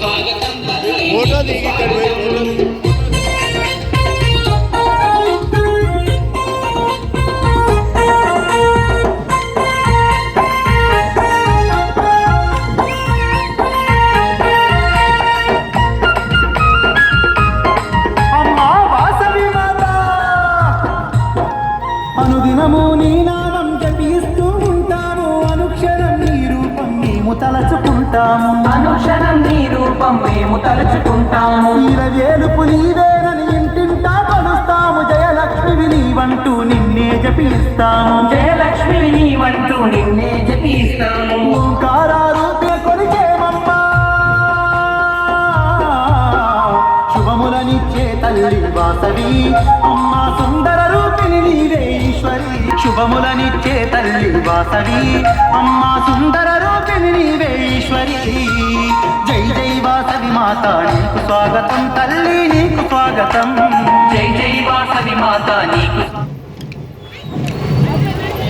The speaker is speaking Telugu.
ఫోటో దిగి ఇక్కడ అనుదినము నీ నామం జపిస్తూ ఉంటాము, అనుక్షరం నీ రూపం మేము తలచుకుంటాము, అనుక్షరం నీ రూపం మేము తలుచుకుంటాము. వేలుపు నీవేనని ఇంటింటా కొలుస్తాము, జయలక్ష్మివి నీవంటూ నిన్నే జపిస్తాము, జయలక్ష్మివి నీవంటూ నిన్నే జపిస్తాము. ఓంకారారూపే కొలిచేమమ్మా, శుభములనిచ్చే తల్లి వాసవి అమ్మా, సుందర రూపిణి నీవే ఈశ్వరి. శుభములనిచ్చే తల్లి వాసవి అమ్మా, సుందర రూపిణి నీవే ఈశ్వరి. జై జై వాసవి మాత నీకు స్వాగతం, తల్లి నీకు స్వాగతం. జై జై వాసవి మాత నీకు